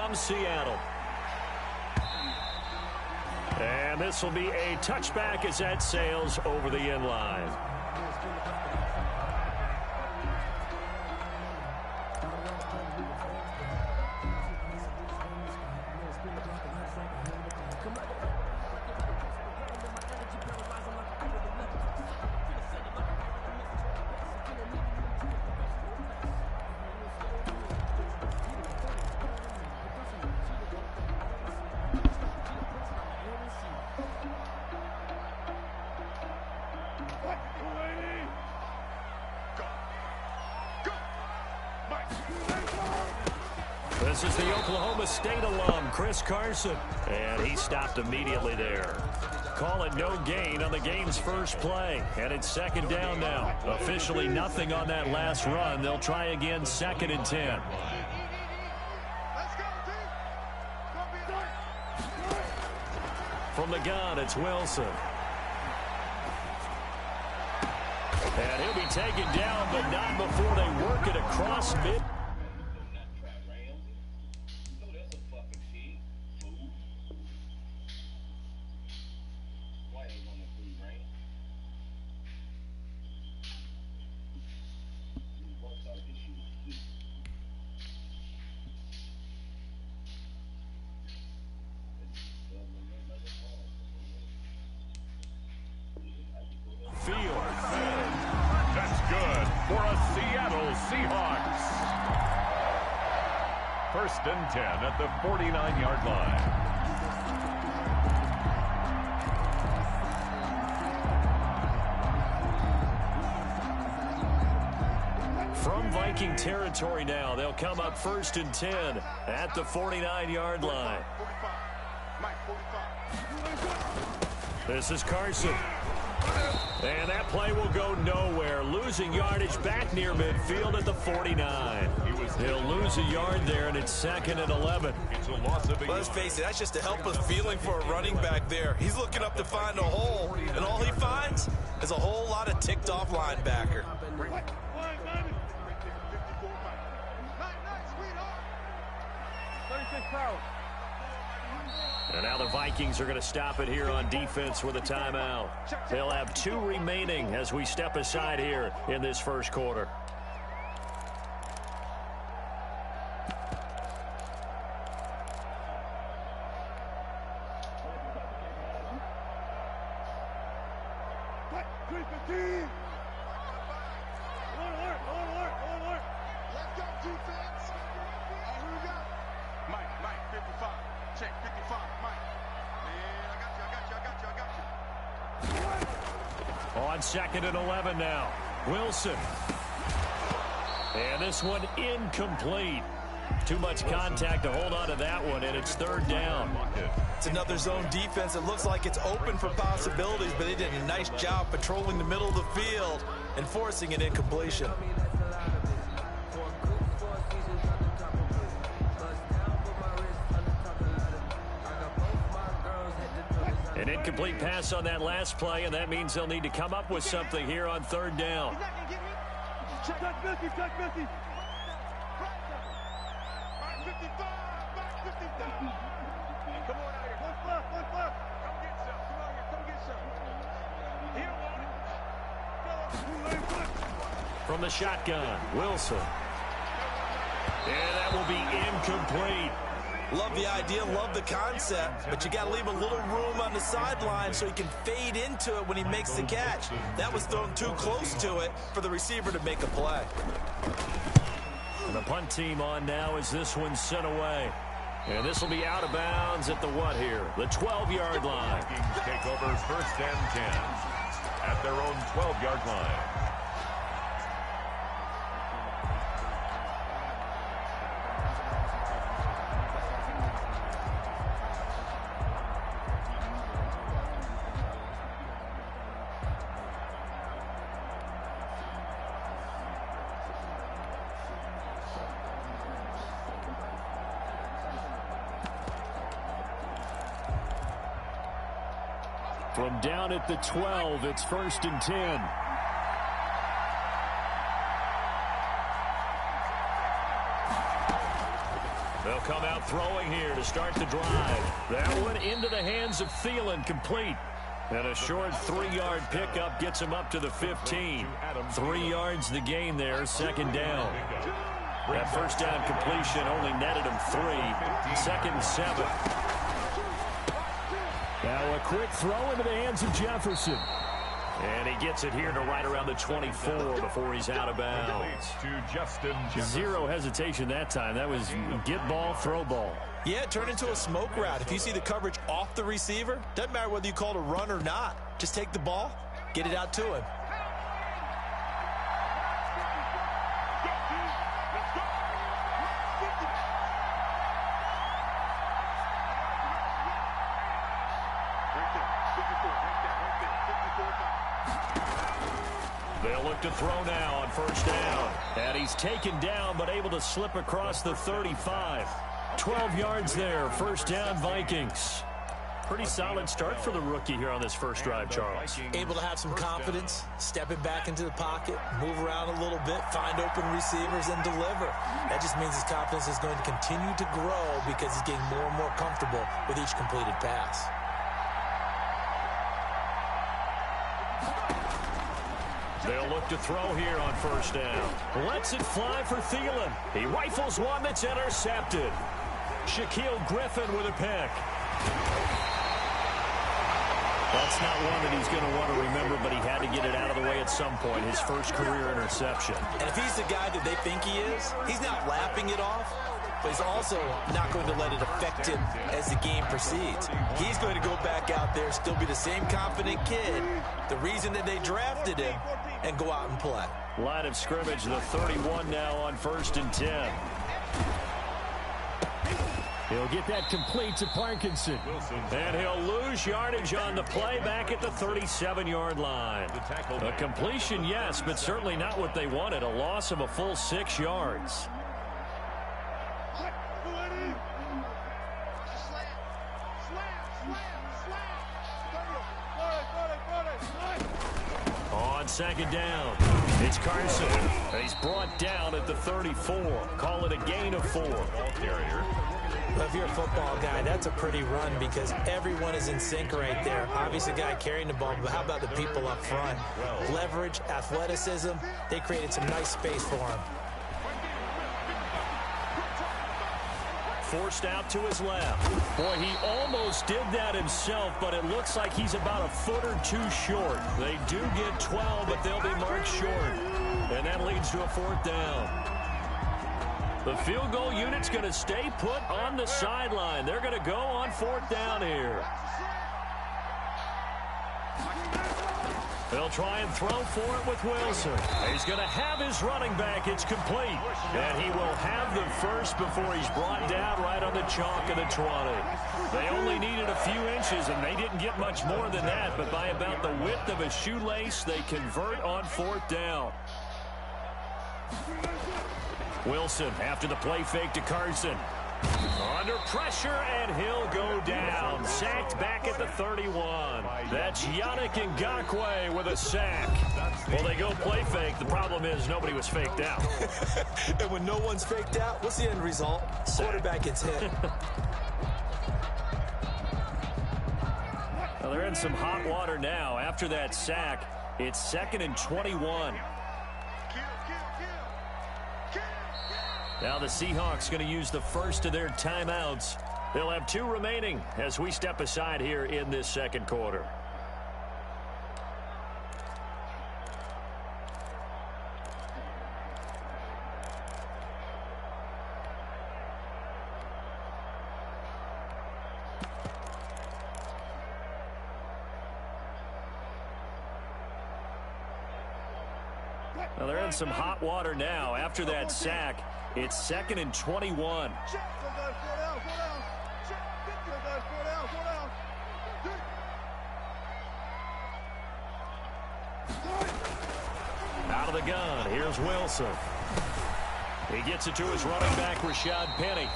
from Seattle. And this will be a touchback as that sails over the end line. This is the Oklahoma State alum, Chris Carson, and he stopped immediately there. Call it no gain on the game's first play, and it's second down now. Officially nothing on that last run. They'll try again, 2nd and 10. From the gun, it's Wilson. And he'll be taken down, but not before they work it across mid. That's good for a Seattle Seahawks. 1st and 10 at the 49-yard line. From Viking territory now, they'll come up 1st and 10 at the 49-yard line. This is Carson. And that play will go nowhere. Losing yardage back near midfield at the 49. He'll lose a yard there, and it's 2nd and 11. It's a loss of a yard. Let's face it, that's just a helpless feeling for a running back there. He's looking up to find a hole, and all he finds is a whole lot of ticked-off linebacker. And now the Vikings are going to stop it here on defense with a timeout. They'll have 2 remaining as we step aside here in this first quarter. On 2nd and 11 now. Wilson. And this one incomplete. Too much contact to hold on to that one, and it's 3rd down. It's another zone defense. It looks like it's open for possibilities, but they did a nice job patrolling the middle of the field and forcing an incompletion. An incomplete pass on that last play, and that means they'll need to come up with something here on 3rd down. From the shotgun, Wilson. And that will be incomplete. Love the idea, love the concept, but you got to leave a little room on the sideline so he can fade into it when he makes the catch. That was thrown too close to it for the receiver to make a play. The punt team on now as this one's sent away. And this will be out of bounds at the what here? The 12-yard line. Vikings take over 1st and 10 at their own 12-yard line. From down at the 12, it's 1st and 10. They'll come out throwing here to start the drive. That one into the hands of Thielen, complete. And a short 3-yard pickup gets him up to the 15. 3 yards the gain there, second down. That first down completion only netted him 3. 2nd and 7. Now a quick throw into the hands of Jefferson. And he gets it here to right around the 24 before he's out of bounds. Zero hesitation that time. That was get ball, throw ball. Yeah, it turned into a smoke route. If you see the coverage off the receiver, doesn't matter whether you call it a run or not. Just take the ball, get it out to him. They'll look to throw now on first down. And he's taken down but able to slip across the 35. 12 yards there, first down Vikings. Pretty solid start for the rookie here on this first drive, Charles. Able to have some confidence, stepping back into the pocket, move around a little bit, find open receivers, and deliver. That just means his confidence is going to continue to grow because he's getting more and more comfortable with each completed pass. They'll look to throw here on first down. Lets it fly for Thielen. He rifles one that's intercepted. Shaquille Griffin with a pick. That's not one that he's going to want to remember, but he had to get it out of the way at some point, his first career interception. And if he's the guy that they think he is, he's not lapping it off, but he's also not going to let it affect him as the game proceeds. He's going to go back out there, still be the same confident kid, the reason that they drafted him, and go out and play. Line of scrimmage, the 31 now on 1st and 10. He'll get that complete to Parkinson. And he'll lose yardage on the play back at the 37-yard line. A completion, yes, but certainly not what they wanted. A loss of a full 6 yards. On second down, it's Carson. He's brought down at the 34. Call it a gain of 4. If you're a football guy, that's a pretty run because everyone is in sync right there. Obviously, the guy carrying the ball, but how about the people up front? Leverage, athleticism, they created some nice space for him. Forced out to his left. Boy, he almost did that himself, but it looks like he's about a foot or two short. They do get 12, but they'll be marked short. And that leads to a 4th down. The field goal unit's going to stay put on the sideline. They're going to go on 4th down here. They'll try and throw for it with Wilson. He's going to have his running back. It's complete. And he will have the first before he's brought down right on the chalk of the 20. They only needed a few inches, and they didn't get much more than that. But by about the width of a shoelace, they convert on 4th down. Wilson after the play fake to Carson. Under pressure, and he'll go down. Sacked back at the 31. That's Yannick Ngakoue with a sack. Well, they go play fake. The problem is nobody was faked out. And when no one's faked out, what's the end result? Quarterback gets hit. Well, they're in some hot water now. After that sack, it's 2nd and 21. Now the Seahawks going to use the first of their timeouts. They'll have 2 remaining as we step aside here in this second quarter. Well, they're in some hot water now. After that sack, it's 2nd and 21. Out of the gun, here's Wilson. He gets it to his running back, Rashad Penny.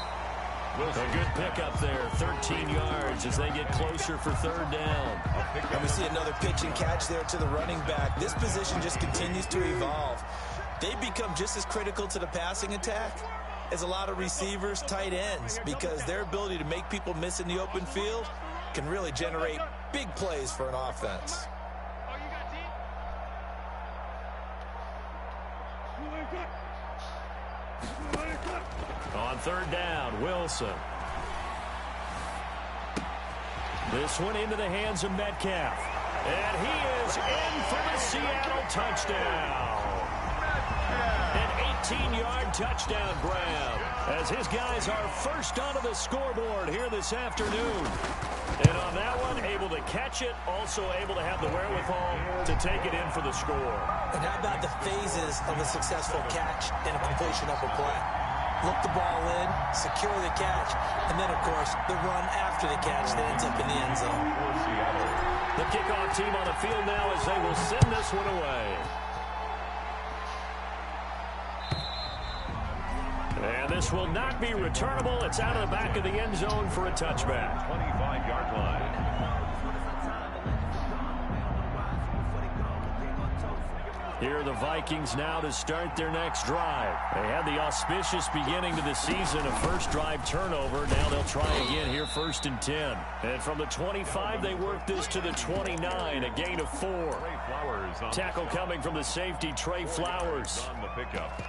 A good pickup there, 13 yards as they get closer for 3rd down. And we see another pitch and catch there to the running back. This position just continues to evolve. They become just as critical to the passing attack is a lot of receivers, tight ends, because their ability to make people miss in the open field can really generate big plays for an offense. On third down, Wilson. This one into the hands of Metcalf. And he is in for the Seattle touchdown. An 18-yard touchdown grab as his guys are first onto the scoreboard here this afternoon. And on that one, able to catch it, also able to have the wherewithal to take it in for the score. And how about the phases of a successful catch and a completion of a play? Look the ball in, secure the catch, and then, of course, the run after the catch that ends up in the end zone. The kickoff team on the field now as they will send this one away. And this will not be returnable. It's out of the back of the end zone for a touchback. 25-yard line. Here are the Vikings now to start their next drive. They had the auspicious beginning to the season, a first drive turnover. Now they'll try again here, 1st and 10. And from the 25, they work this to the 29, a gain of 4. Tackle coming from the safety, Trey Flowers. On the pickup.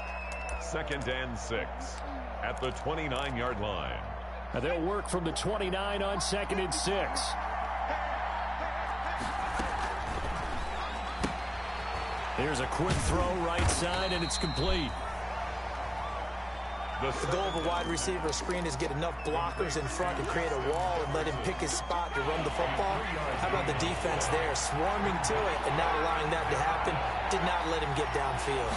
2nd and 6 at the 29-yard line. And they'll work from the 29 on 2nd and 6. Here's a quick throw right side, and it's complete. The goal of a wide receiver screen is get enough blockers in front to create a wall and let him pick his spot to run the football. How about the defense there, swarming to it and not allowing that to happen? Did not let him get downfield.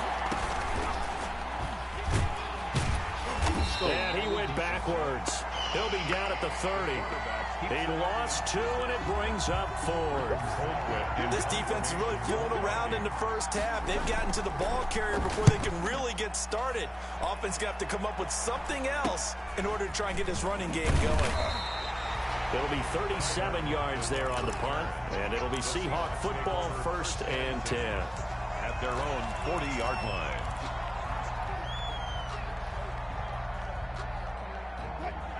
And he went backwards. He'll be down at the 30. He lost 2, and it brings up 4. This defense is really flown around in the first half. They've gotten to the ball carrier before they can really get started. Offense got to come up with something else in order to try and get this running game going. It'll be 37 yards there on the punt, and it'll be Seahawk football, 1st and 10. At their own 40-yard line.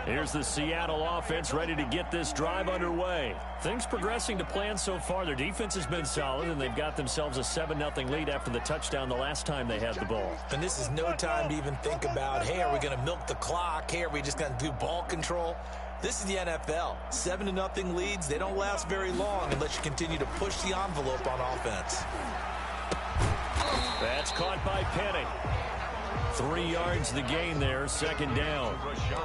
Here's the Seattle offense ready to get this drive underway. Things progressing to plan so far. Their defense has been solid, and they've got themselves a 7-0 lead after the touchdown the last time they had the ball. And this is no time to even think about, hey, are we going to milk the clock? Hey, are we just going to do ball control? This is the NFL. 7-0 leads, they don't last very long unless you continue to push the envelope on offense. That's caught by Penny. 3 yards the gain there, 2nd down.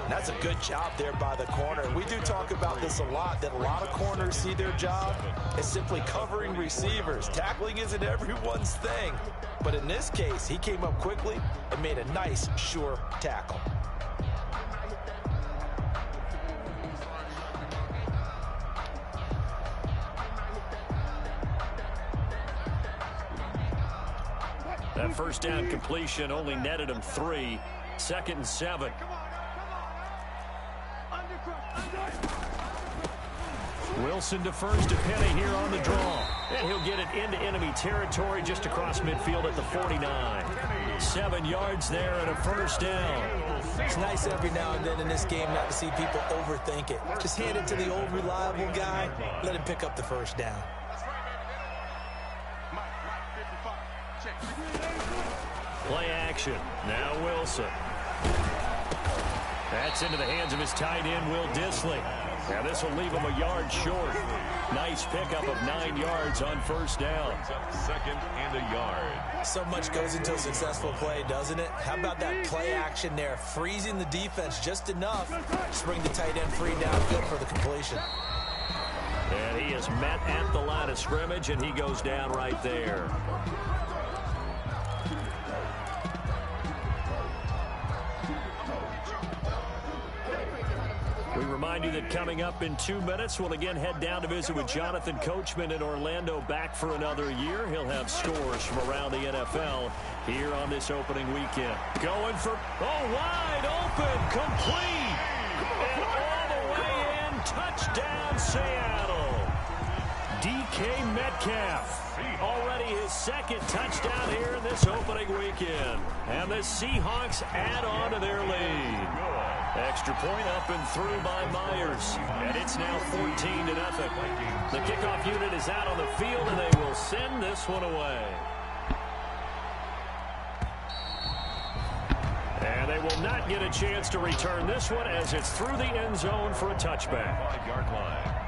That's a good job there by the corner. We do talk about this a lot, that a lot of corners see their job as simply covering receivers. Tackling isn't everyone's thing. But in this case, he came up quickly and made a nice, sure tackle. That first down completion only netted him 3. 2nd and 7. Wilson to first to Penny here on the draw. And he'll get it into enemy territory just across midfield at the 49. 7 yards there and a 1st down. It's nice every now and then in this game not to see people overthink it. Just hand it to the old reliable guy. Let him pick up the 1st down. Play action. Now Wilson. That's into the hands of his tight end, Will Dissly. Now this will leave him a yard short. Nice pickup of 9 yards on 1st down. 2nd and a yard. So much goes into a successful play, doesn't it? How about that play action there? Freezing the defense just enough to bring the tight end free downfield for the completion. And he is met at the line of scrimmage, and he goes down right there. We remind you that coming up in 2 minutes, we'll again head down to visit with Jonathan Coachman in Orlando, back for another year. He'll have scores from around the NFL here on this opening weekend. Going for, wide open, complete, and all the way in, touchdown Seattle. DK Metcalf. Already his second touchdown here in this opening weekend. And the Seahawks add on to their lead. Extra point up and through by Myers. And it's now 14-0. The kickoff unit is out on the field, and they will send this one away. And they will not get a chance to return this one as it's through the end zone for a touchback. 5-yard line.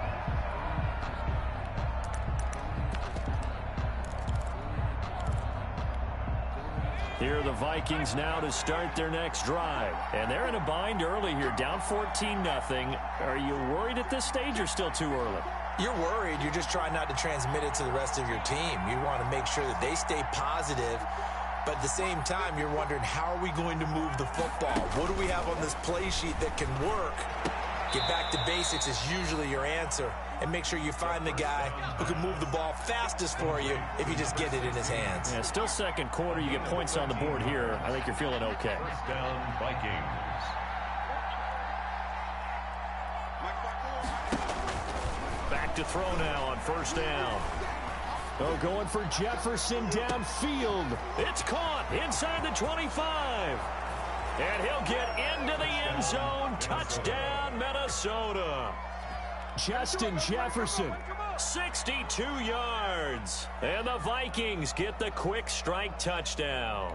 Here are the Vikings now to start their next drive. And they're in a bind early here, down 14-0. Are you worried at this stage or still too early? You're worried. You're just trying not to transmit it to the rest of your team. You want to make sure that they stay positive. But at the same time, you're wondering, how are we going to move the football? What do we have on this play sheet that can work? Get back to basics is usually your answer. And make sure you find the guy who can move the ball fastest for you if you just get it in his hands. Yeah, still second quarter. You get points on the board here. I think you're feeling okay. First down, Vikings. Back to throw now on first down. Oh, going for Jefferson downfield. It's caught inside the 25. And he'll get into the end zone. Touchdown, Minnesota. Justin Jefferson, 62 yards. And the Vikings get the quick strike touchdown.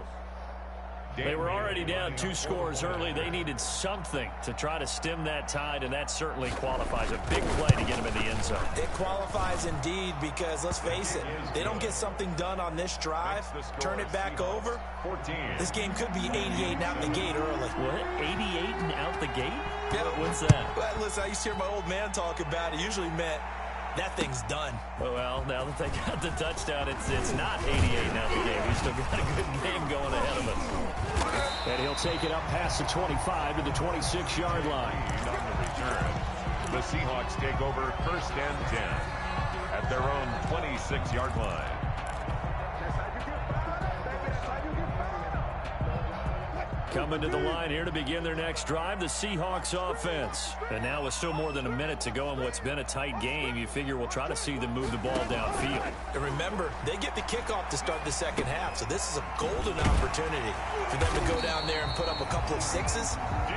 They were already down 2 scores early. They needed something to try to stem that tide, and that certainly qualifies. A big play to get them in the end zone. It qualifies indeed because, let's face it, they don't get something done on this drive, turn it back over, 14. this game could be 88 and out the gate early. What? 88 and out the gate? Yeah. What's that? Well, listen, I used to hear my old man talk about it. Usually meant that thing's done. Well, now that they got the touchdown, it's not 88 and out the gate. We've still got a good game going ahead of us. And he'll take it up past the 25 to the 26-yard line. On the return, the Seahawks take over first and 10 at their own 26-yard line. Coming to the line here to begin their next drive, the Seahawks offense. And now with still more than a minute to go in what's been a tight game, you figure we'll try to see them move the ball downfield. And remember, they get the kickoff to start the second half, so this is a golden opportunity for them to go down there and put up a couple of sixes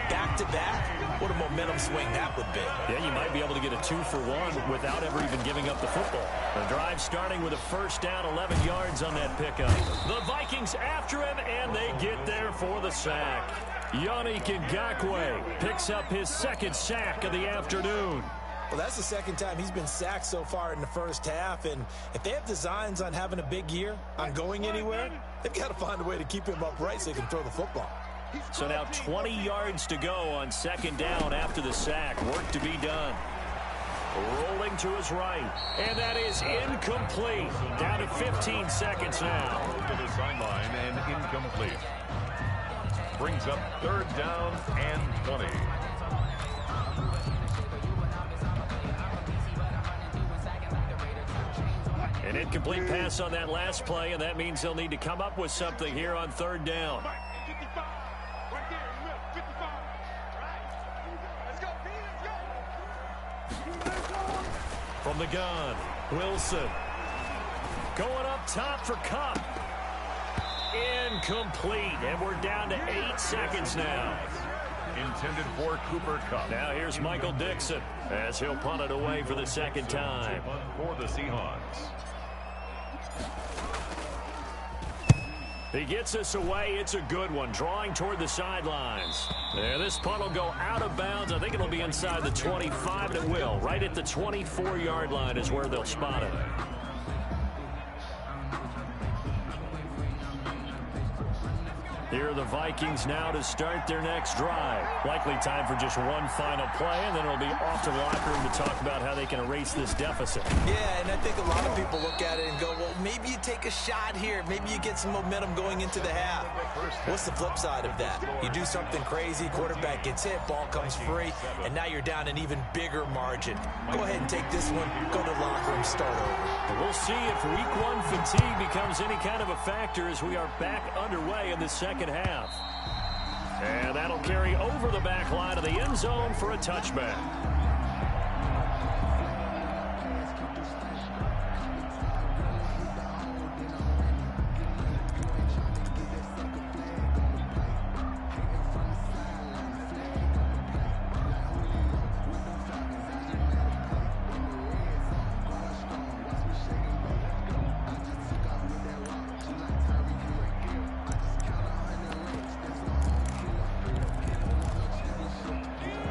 back-to-back. What a momentum swing that would be. Yeah, you might be able to get a 2-for-1 without ever even giving up the football. The drive starting with a first down, 11 yards on that pickup. The Vikings after him, and they get there for the sack. Yannick Ngakoue picks up his second sack of the afternoon. Well, that's the second time he's been sacked so far in the first half, and if they have designs on having a big year, on going anywhere, they've got to find a way to keep him upright so he can throw the football. So now 20 yards to go on second down after the sack. Work to be done. Rolling to his right, and that is incomplete. Down to 15 seconds now. To the sideline and incomplete. Brings up third down and 20. An incomplete pass on that last play, and that means they'll need to come up with something here on third down. From the gun, Wilson. Going up top for Kupp. Incomplete, and we're down to 8 seconds now. Intended for Cooper Kupp. Now here's Michael Dixon as he'll punt it away for the second time. For the Seahawks. He gets us away. It's a good one. Drawing toward the sidelines. And this punt will go out of bounds. I think it'll be inside the 25, and it will. Right at the 24-yard line is where they'll spot it. Here are the Vikings now to start their next drive. Likely time for just one final play, and then it'll be off to the locker room to talk about how they can erase this deficit. Yeah, and I think a lot of people look at it and go, well, maybe you take a shot here. Maybe you get some momentum going into the half. What's the flip side of that? You do something crazy, quarterback gets hit, ball comes free, and now you're down an even bigger margin. Go ahead and take this one, go to the locker room, start over. We'll see if week one fatigue becomes any kind of a factor as we are back underway in the second half. And that'll carry over the back line of the end zone for a touchback.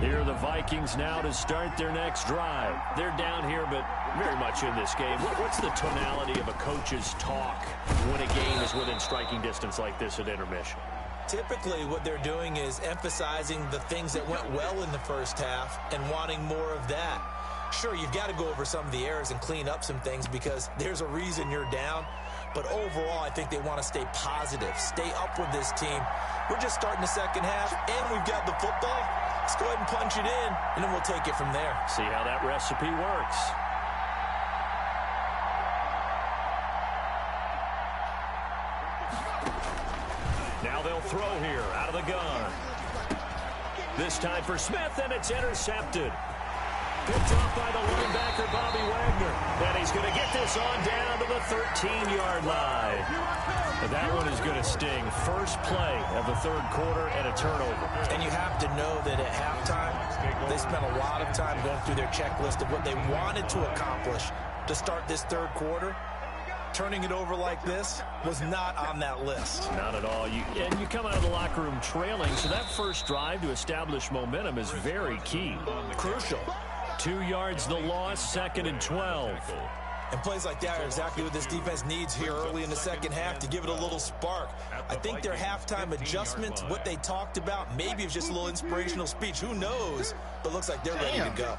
Here are the Vikings now to start their next drive. They're down here, but very much in this game. What's the tonality of a coach's talk when a game is within striking distance like this at intermission? Typically, what they're doing is emphasizing the things that went well in the first half and wanting more of that. Sure, you've got to go over some of the errors and clean up some things because there's a reason you're down. But overall, I think they want to stay positive, stay up with this team. We're just starting the second half, and we've got the football. Let's go ahead and punch it in, and then we'll take it from there. See how that recipe works. Now they'll throw here out of the gun. This time for Smith, and it's intercepted. Picked off by the linebacker, Bobby Wagner. And he's going to get this on down to the 13-yard line. And that one is going to sting. First play of the third quarter and a turnover. And you have to know that at halftime, they spent a lot of time going through their checklist of what they wanted to accomplish to start this third quarter. Turning it over like this was not on that list. Not at all. And you come out of the locker room trailing, so that first drive to establish momentum is very key. Crucial. 2 yards the loss, 2nd and 12. And plays like that are exactly what this defense needs here early in the second half to give it a little spark. I think their halftime adjustments, what they talked about, maybe it was just a little inspirational speech. Who knows? But looks like they're ready to go.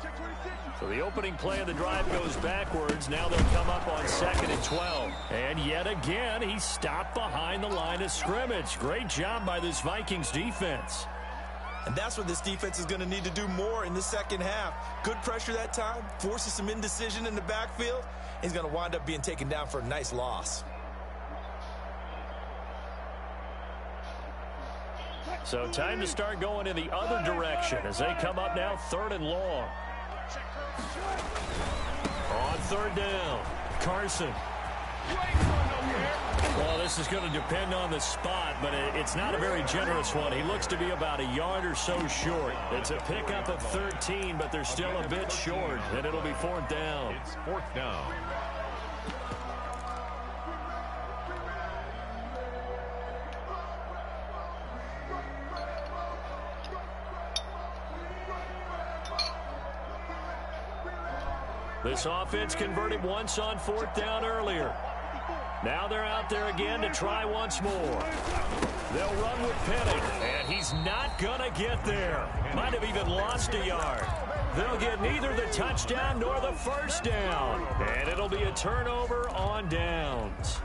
So the opening play of the drive goes backwards. Now they'll come up on 2nd and 12. And yet again, he stopped behind the line of scrimmage. Great job by this Vikings defense. And that's what this defense is going to need to do more in the second half. Good pressure that time, forces some indecision in the backfield. He's going to wind up being taken down for a nice loss. So time to start going in the other direction as they come up now 3rd and long. On 3rd down, Carson. Well, this is going to depend on the spot, but it's not a very generous one. He looks to be about a yard or so short. It's a pickup of 13, but they're still a bit short, and it'll be 4th down. It's 4th down. This offense converted once on 4th down earlier. Now they're out there again to try once more. They'll run with Penning, and he's not going to get there. Might have even lost a yard. They'll get neither the touchdown nor the first down, and it'll be a turnover on downs.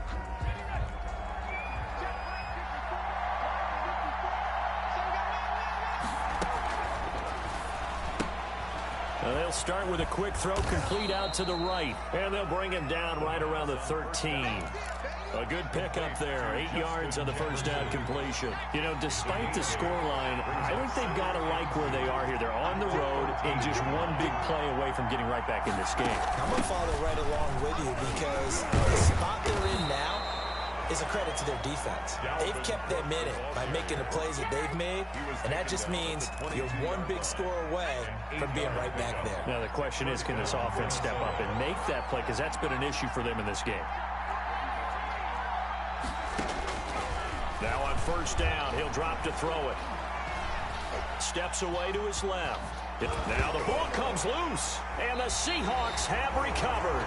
They'll start with a quick throw complete out to the right, and they'll bring him down right around the 13. A good pickup there, 8 yards on the first down completion. You know, despite the scoreline, I think they've got to like where they are here. They're on the road and just one big play away from getting right back in this game. I'm going to follow right along with you because the spot they're in now is a credit to their defense. They've kept them in it by making the plays that they've made, and that just means you're one big score away from being right back there. Now the question is, can this offense step up and make that play, because that's been an issue for them in this game. Now on first down, he'll drop to throw it. Steps away to his left. Now the ball comes loose, and the Seahawks have recovered.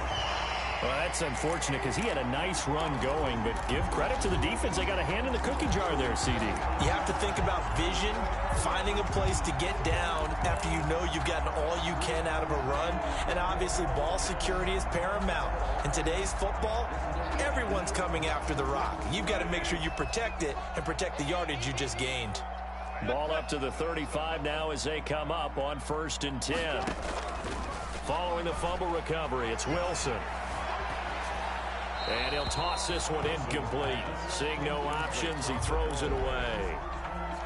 Well, that's unfortunate because he had a nice run going, but give credit to the defense. They got a hand in the cookie jar there, CD. You have to think about vision, finding a place to get down after you know you've gotten all you can out of a run, and obviously ball security is paramount. In today's football, everyone's coming after the rock. You've got to make sure you protect it and protect the yardage you just gained. Ball up to the 35 now as they come up on 1st and 10. Following the fumble recovery, it's Wilson. And he'll toss this one incomplete. Seeing no options, he throws it away.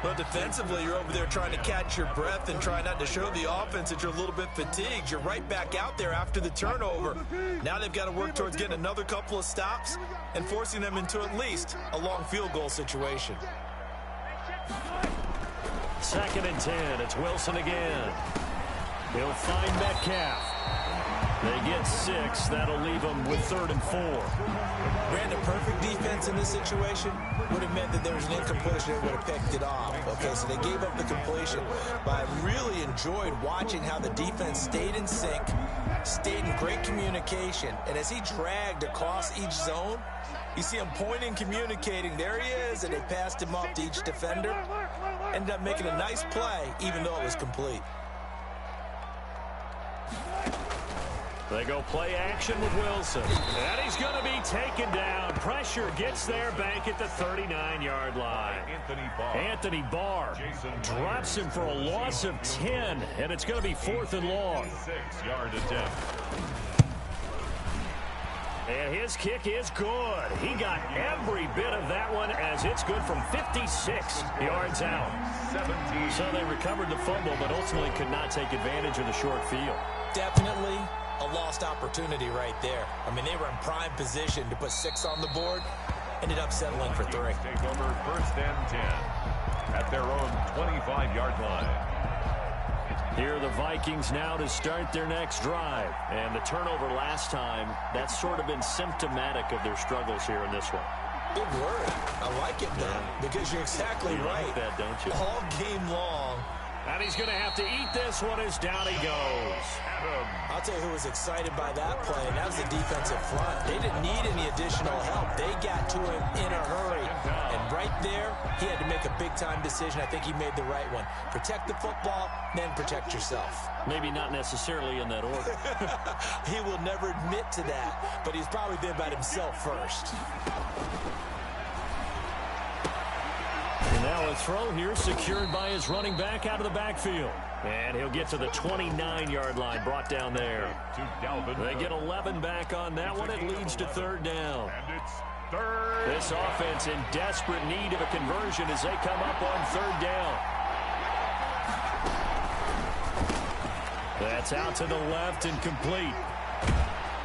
Well, defensively, you're over there trying to catch your breath and try not to show the offense that you're a little bit fatigued. You're right back out there after the turnover. Now they've got to work towards getting another couple of stops and forcing them into at least a long field goal situation. 2nd and 10. It's Wilson again. He'll find Metcalf. They get 6. That'll leave them with 3rd and 4. Brandon, perfect defense in this situation would have meant that there was an incompletion that would have picked it off. But Okay, so they gave up the completion, but I really enjoyed watching how the defense stayed in sync, stayed in great communication, and as he dragged across each zone, you see him pointing, communicating. There he is, and they passed him off to each defender. Ended up making a nice play, even though it was complete. They go play action with Wilson. And he's going to be taken down. Pressure gets there back at the 39-yard line. Anthony Barr drops him for a loss of 10, and it's going to be 4th and long. 6-yard attempt. And his kick is good. He got every bit of that one as it's good from 56 yards out. 17. So they recovered the fumble, but ultimately could not take advantage of the short field. Definitely a lost opportunity right there. I mean, they were in prime position to put 6 on the board. Ended up settling for 3. Take over 1st and 10 at their own 25-yard line. Here are the Vikings now to start their next drive. And the turnover last time, that's sort of been symptomatic of their struggles here in this one. Big word. I like it, though, because you're exactly right. Like that, don't you? All game long. And he's going to have to eat this one as down he goes. I'll tell you who was excited by that play, and that was the defensive front. They didn't need any additional help. They got to him in a hurry. And right there, he had to make a big-time decision. I think he made the right one. Protect the football, then protect yourself. Maybe not necessarily in that order. He will never admit to that, but he's probably thinking about himself first. And now a throw here secured by his running back out of the backfield. And he'll get to the 29-yard line, brought down there. They get 11 back on that one. It leads to 3rd down. And it's 3rd. This offense in desperate need of a conversion as they come up on 3rd down. That's out to the left and complete.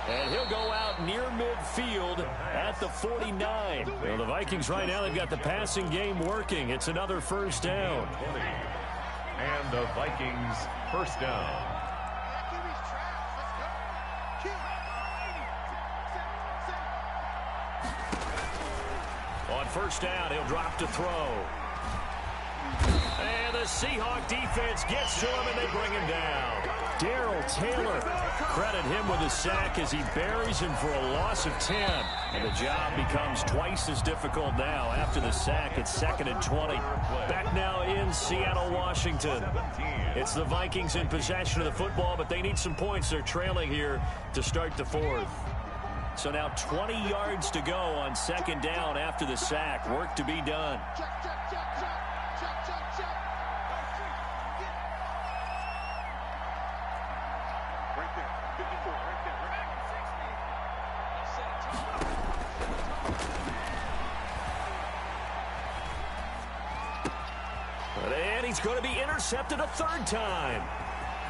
And he'll go out near midfield at the 49. Well, the Vikings right now, they've got the passing game working. It's another 1st down. And the Vikings 1st down. On 1st down, he'll drop to throw. And the Seahawk defense gets to him, and they bring him down. Darrell Taylor, credit him with a sack as he buries him for a loss of 10. And the job becomes twice as difficult now after the sack. It's 2nd and 20. Back now in Seattle, Washington. It's the Vikings in possession of the football, but they need some points. They're trailing here to start the 4th. So now 20 yards to go on 2nd down after the sack. Work to be done. And he's going to be intercepted a 3rd time.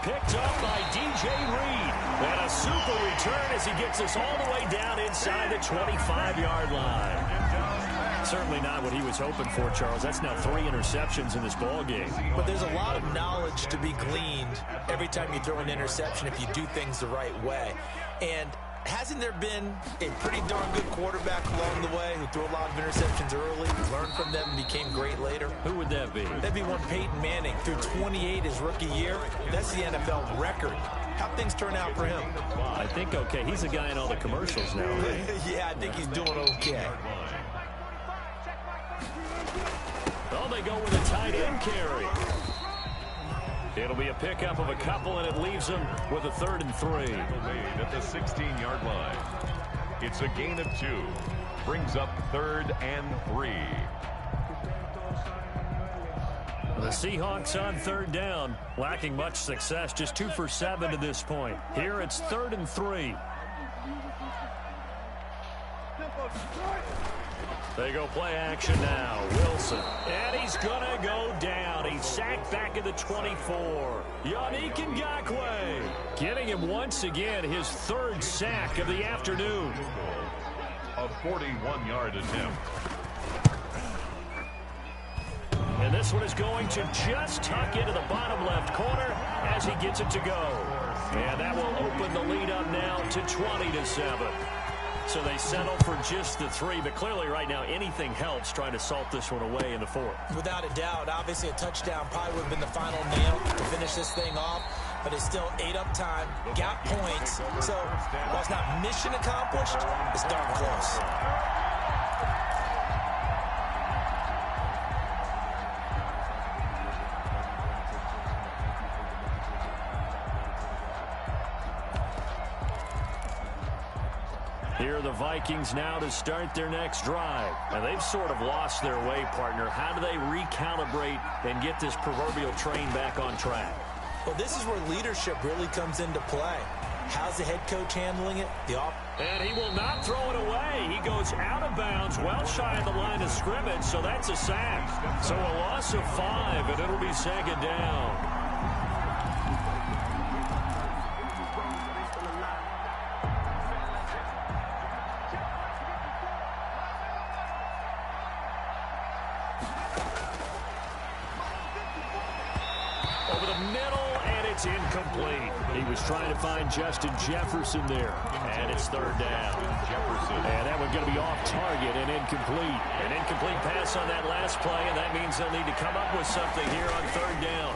Picked up by DJ Reed. And a super return as he gets us all the way down inside the 25-yard line. Certainly not what he was hoping for, Charles. That's now 3 interceptions in this ball game. But there's a lot of knowledge to be gleaned every time you throw an interception if you do things the right way. And hasn't there been a pretty darn good quarterback along the way who threw a lot of interceptions early, learned from them, and became great later? Who would that be? That'd be one Peyton Manning. Threw 28 his rookie year. That's the NFL record. How'd things turn out for him? I think okay. He's a guy in all the commercials now, right? Yeah, I think he's doing okay. Oh, they go with a tight end carry. It'll be a pickup of a couple, and it leaves them with a 3rd and 3. At the 16-yard line. It's a gain of 2. Brings up 3rd and 3. The Seahawks on 3rd down, lacking much success, just 2 for 7 to this point. Here it's 3rd and 3. They go play action now. Wilson. And he's going to go down. He's sacked back at the 24. Yannick Ngakoue getting him once again his 3rd sack of the afternoon. A 41-yard attempt. And this one is going to just tuck into the bottom left corner as he gets it to go. And that will open the lead up now to 20-7. So they settle for just the 3, but clearly right now anything helps trying to salt this one away in the 4th. Without a doubt, obviously a touchdown probably would have been the final nail to finish this thing off, but it's still 8 up time, got points, so while it's not mission accomplished, it's darn close. Here are the Vikings now to start their next drive. And they've sort of lost their way, partner. How do they recalibrate and get this proverbial train back on track? Well, this is where leadership really comes into play. How's the head coach handling it? And he will not throw it away. He goes out of bounds, well shy of the line of scrimmage, so that's a sack. So a loss of 5, and it'll be 2nd down. Over the middle, and it's incomplete. He was trying to find Justin Jefferson there, and it's 3rd down. And that one's going to be off target and incomplete. An incomplete pass on that last play, and that means they'll need to come up with something here on 3rd down.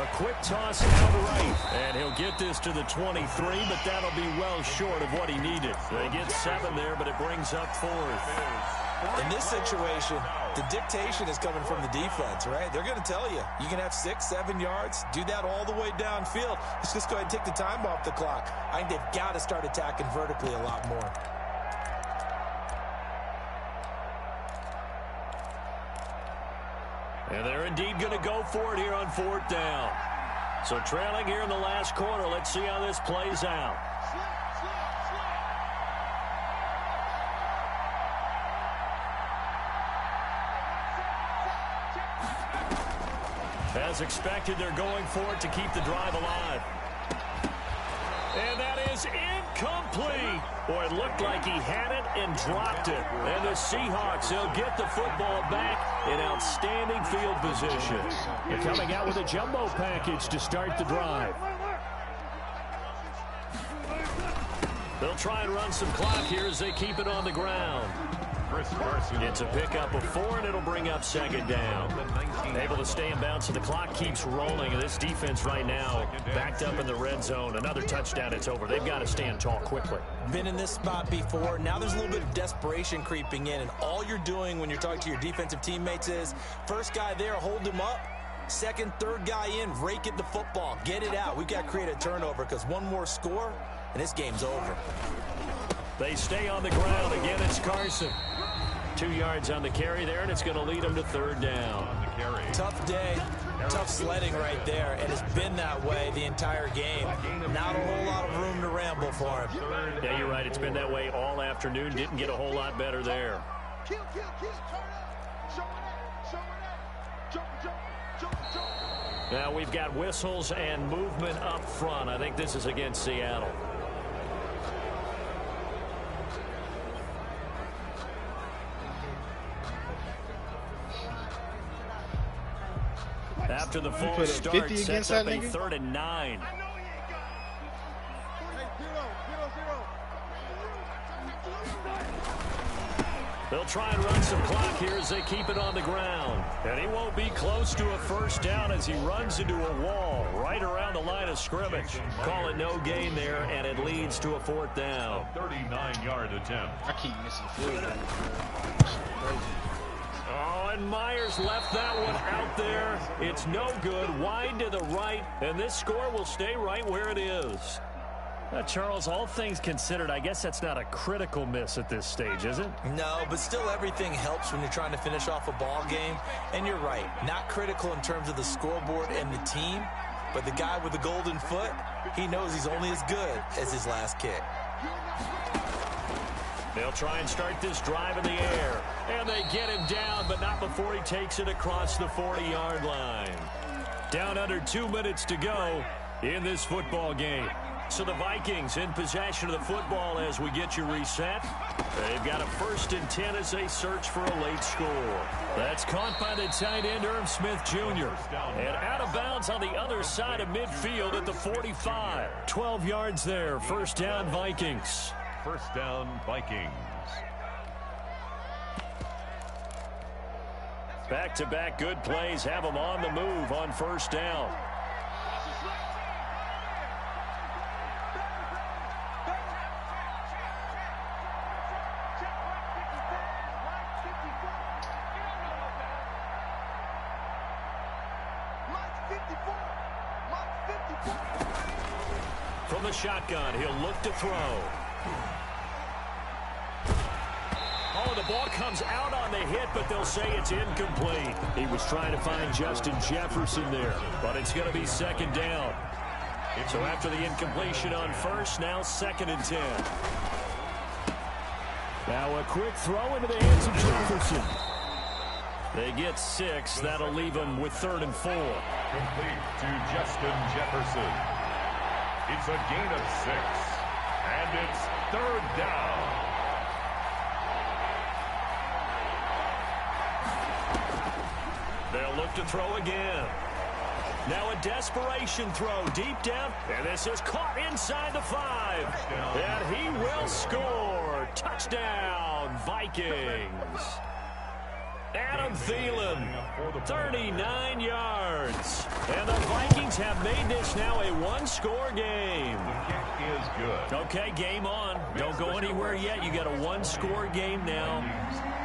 A quick toss out right, and he'll get this to the 23, but that'll be well short of what he needed. They get 7 there, but it brings up 4th. In this situation, the dictation is coming from the defense, right? They're going to tell you, you can have 6, 7 yards, do that all the way downfield. Let's just go ahead and take the time off the clock. I think they've got to start attacking vertically a lot more. And they're indeed going to go for it here on 4th down. So trailing here in the last quarter, let's see how this plays out. As expected, they're going for it to keep the drive alive. And that is incomplete. Boy, it looked like he had it and dropped it. And the Seahawks, they'll get the football back in outstanding field position. They're coming out with a jumbo package to start the drive. They'll try and run some clock here as they keep it on the ground. It's a pickup of 4, and it'll bring up 2nd down. Able to stay in bounds, so the clock keeps rolling. And this defense right now backed up in the red zone. Another touchdown, it's over. They've got to stand tall quickly. Been in this spot before. Now there's a little bit of desperation creeping in, and all you're doing when you're talking to your defensive teammates is, first guy there, hold him up. Second, third guy in, rake at the football. Get it out. We've got to create a turnover because one more score, and this game's over. They stay on the ground. Again, it's Carson. 2 yards on the carry there, and it's going to lead them to 3rd down. Tough day, tough sledding right there, and it's been that way the entire game. Not a whole lot of room to ramble for him. Yeah, you're right. It's been that way all afternoon. Didn't get a whole lot better there. Now we've got whistles and movement up front. I think this is against Seattle. After the false start, sets up a 3rd and 9. They'll try and run some clock here as they keep it on the ground. And he won't be close to a 1st down as he runs into a wall right around the line of scrimmage. Call it no gain there, and it leads to a 4th down. 39-yard attempt. I keep missing field goal. Oh, and Myers left that one out there. It's no good. Wide to the right, and this score will stay right where it is. Charles, all things considered, I guess that's not a critical miss at this stage, is it? No, but still everything helps when you're trying to finish off a ball game. And you're right, not critical in terms of the scoreboard and the team, but the guy with the golden foot, he knows he's only as good as his last kick. They'll try and start this drive in the air. And they get him down, but not before he takes it across the 40-yard line. Down under 2 minutes to go in this football game. So the Vikings in possession of the football as we get you reset. They've got a 1st and 10 as they search for a late score. That's caught by the tight end, Irv Smith Jr. And out of bounds on the other side of midfield at the 45. 12 yards there, 1st down Vikings. First down, Vikings. Back-to-back good plays have them on the move on first down. From the shotgun, he'll look to throw. Oh, the ball comes out on the hit, but they'll say it's incomplete. He was trying to find Justin Jefferson there, but it's going to be second down. So after the incompletion on first, now 2nd and 10. Now a quick throw into the hands of Jefferson. They get 6. That'll leave them with 3rd and 4. Complete to Justin Jefferson. It's a gain of 6. And it's 3rd down. They'll look to throw again. Now a desperation throw deep down. And this is caught inside the 5. And he will score. Touchdown, Vikings. Adam Thielen, 39 yards. And the Vikings have made this now a one-score game. The kick is good. Okay, game on. Don't go anywhere yet. You got a one-score game now.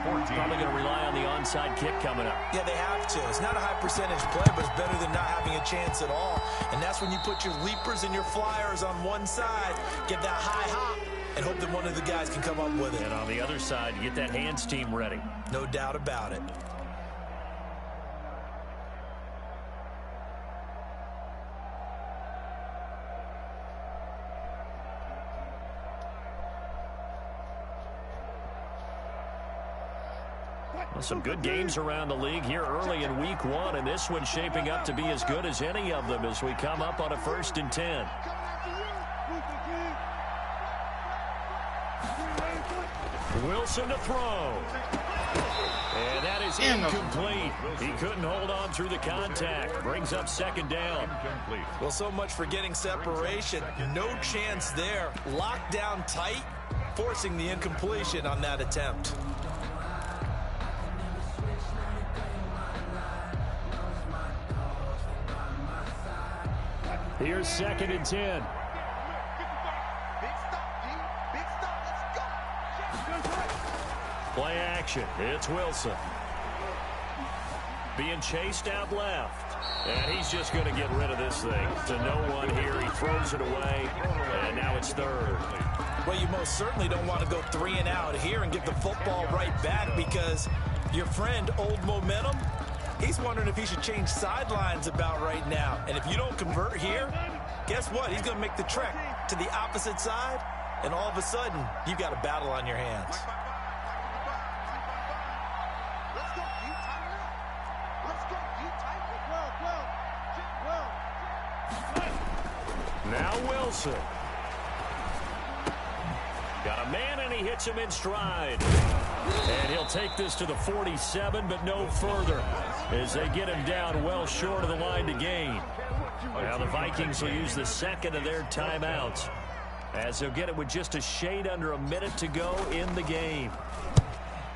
Probably going to rely on the onside kick coming up. Yeah, they have to. It's not a high percentage play, but it's better than not having a chance at all. And that's when you put your leapers and your flyers on one side, get that high hop, and hope that one of the guys can come up with it. And on the other side, you get that hands team ready. No doubt about it. Well, some good games around the league here early in week 1, and this one's shaping up to be as good as any of them as we come up on a 1st and 10. Wilson to throw. And that is incomplete. He couldn't hold on through the contact. Brings up 2nd down. Well, so much for getting separation. No chance there. Locked down tight, forcing the incompletion on that attempt. Here's 2nd and 10. Play action. It's Wilson. Being chased out left. And he's just going to get rid of this thing. To no one here. He throws it away. And now it's 3rd. Well, you most certainly don't want to go 3 and out here and get the football right back, because your friend, Old Momentum, he's wondering if he should change sidelines about right now. And if you don't convert here, guess what? He's going to make the trek to the opposite side, and all of a sudden, you've got a battle on your hands. Now Wilson. Got a man, and he hits him in stride. And he'll take this to the 47, but no further, as they get him down well short of the line to gain. Now the Vikings will use the 2nd of their timeouts, as they'll get it with just a shade under a minute to go in the game.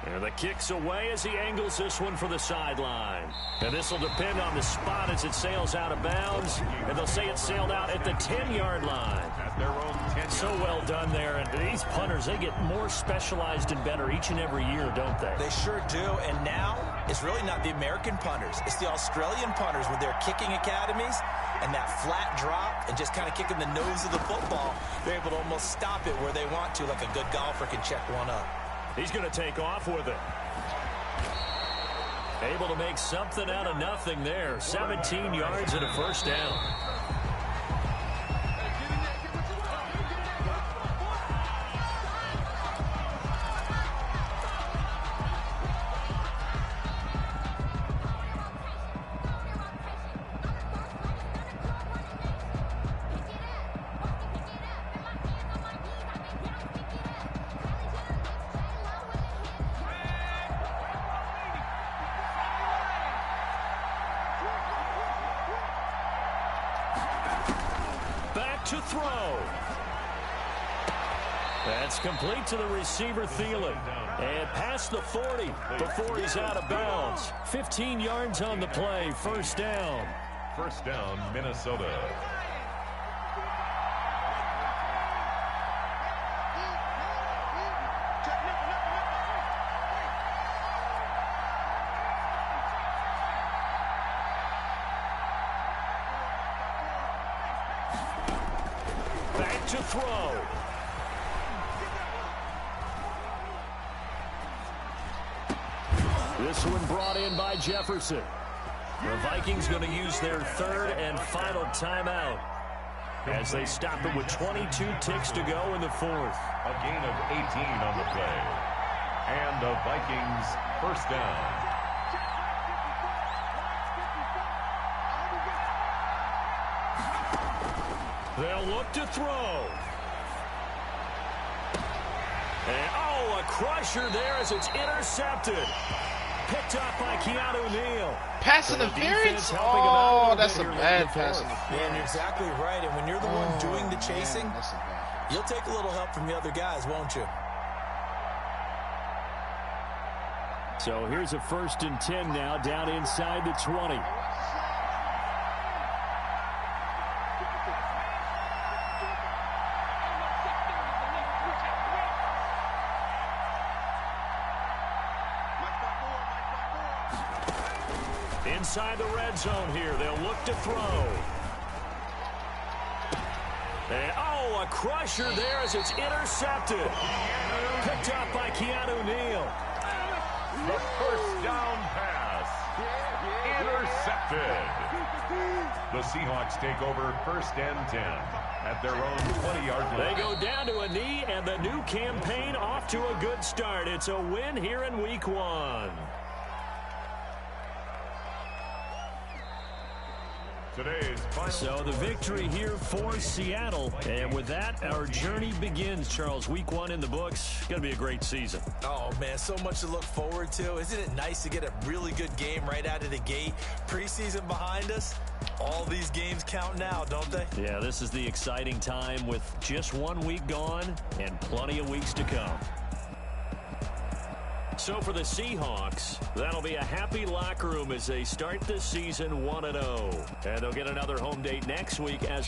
And the kick's away as he angles this one for the sideline. And this will depend on the spot as it sails out of bounds. And they'll say it sailed out at the 10-yard line. At their own 10. So well done there. And these punters, they get more specialized and better each and every year, don't they? They sure do. And now it's really not the American punters. It's the Australian punters with their kicking academies and that flat drop and just kind of kicking the nose of the football. They're able to almost stop it where they want to, like a good golfer can check one up. He's going to take off with it. Able to make something out of nothing there. 17 yards and a 1st down. To throw. That's complete to the receiver, Thielen. And past the 40 before he's out of bounds. 15 yards on the play, first down. First down, Minnesota. Back to throw. This one brought in by Jefferson. The Vikings going to use their third and final timeout as they stop it with 22 ticks to go in the fourth. A gain of 18 on the play. And the Vikings first down. They'll look to throw. And, oh, a crusher there as it's intercepted. Picked up by Keanu Neal. Pass interference? Oh, that's a bad pass interference. Man, you're exactly right. And when you're the one doing the chasing, you'll take a little help from the other guys, won't you? So here's a 1st and 10 now, down inside the 20. Inside the red zone here, they'll look to throw. And, oh, a crusher there as it's intercepted. Picked up by Keanu Neal. The first down pass. Intercepted. The Seahawks take over 1st and 10 at their own 20-yard line. They go down to a knee, and the new campaign off to a good start. It's a win here in Week 1. So the victory here for Seattle. And with that, our journey begins, Charles. Week 1 in the books. Going to be a great season. Oh, man, so much to look forward to. Isn't it nice to get a really good game right out of the gate? Preseason behind us. All these games count now, don't they? Yeah, this is the exciting time with just 1 week gone and plenty of weeks to come. So for the Seahawks, that'll be a happy locker room as they start this season 1-0. And they'll get another home date next week as